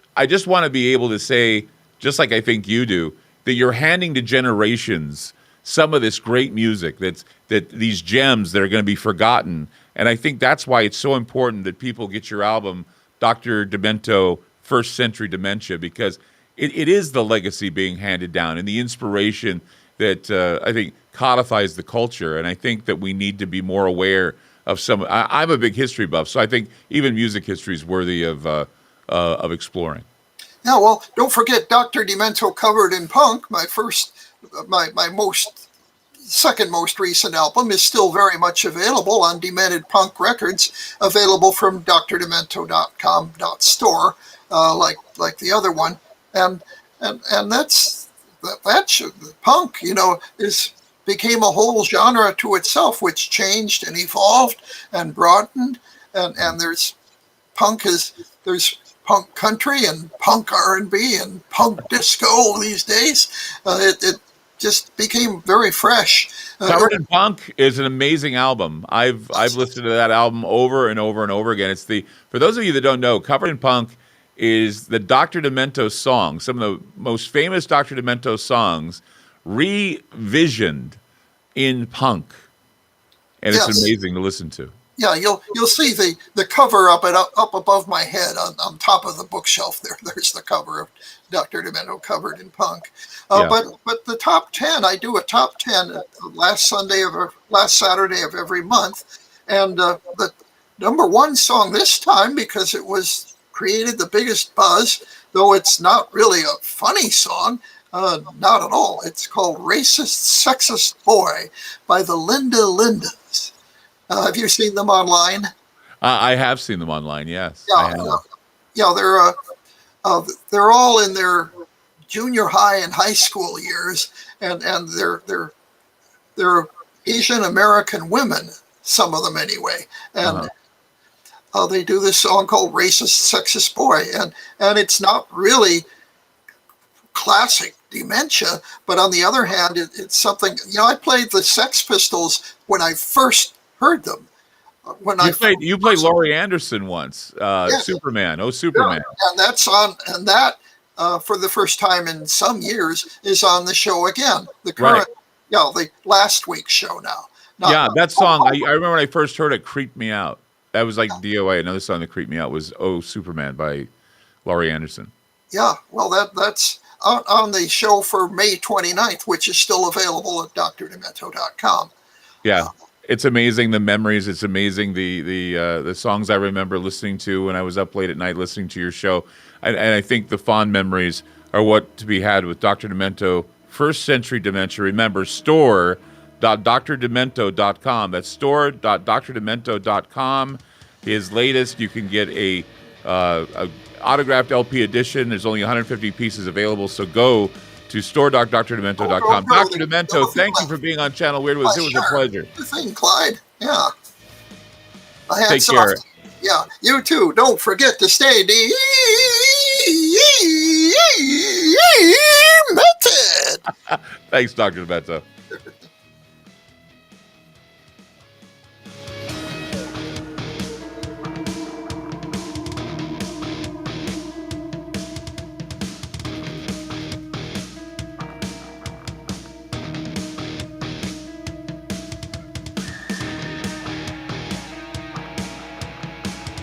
want to be able to say, just like I think you do, that you're handing to generations some of this great music that these gems that are going to be forgotten. And I think that's why it's so important that people get your album, Dr. Demento, First Century Dementia, because it is the legacy being handed down and the inspiration that I think codifies the culture. And I think that we need to be more aware of some. I'm a big history buff, so I think even music history is worthy of exploring. Yeah, well, don't forget Dr. Demento Covered in Punk, my second most recent album, is still very much available on Demented Punk Records, available from drdemento.com.store, like the other one. And that's punk, became a whole genre to itself, which changed and evolved and broadened. And there's punk country and punk R&B and punk disco these days. It just became very fresh. Covered in Punk is an amazing album. I've listened to that album over and over and over again. For those of you that don't know, Covered in Punk is the Dr. Demento song, some of the most famous Dr. Demento songs revisioned in punk. And Yes. It's amazing to listen to. Yeah, you'll see the cover up above my head on top of the bookshelf there. There's the cover of Dr. Demento Covered in Punk. But the top 10, I do a top 10 last Saturday of every month, and the number one song this time, because it created the biggest buzz, though it's not really a funny song. Not at all. It's called Racist Sexist Boy by the Linda Lindas. Have you seen them online? I have seen them online, yes. Yeah, they're all in their junior high and high school years, and they're Asian American women, some of them anyway, and they do this song called Racist Sexist Boy, and it's not really classic dementia, but on the other hand, it's something. I played the Sex Pistols when I first heard them. You played Laurie Anderson once, Superman. Oh, Superman! Yeah, and that's on, and that for the first time in some years is on the show again. The current, the last week's show now. That song. I remember when I first heard it, creeped me out. That was like DOA. Another song that creeped me out was "Oh, Superman" by Laurie Anderson. Yeah, well, that's on the show for May 29th, which is still available at drdemento.com. Yeah. It's amazing, the memories. It's amazing the songs I remember listening to when I was up late at night listening to your show. And I think the fond memories are what to be had with Dr. Demento, First Century Dementia. Remember, store.drdemento.com. That's store.drdemento.com. His latest, you can get a autographed LP edition. There's only 150 pieces available, so go to store.drdemento.com. Dr. Demento, thank you for being on Channel Weird With Us. It was a pleasure. The thing, Clyde. Yeah. Take care. Yeah, you too. Don't forget to stay demented. Thanks, Dr. Demento.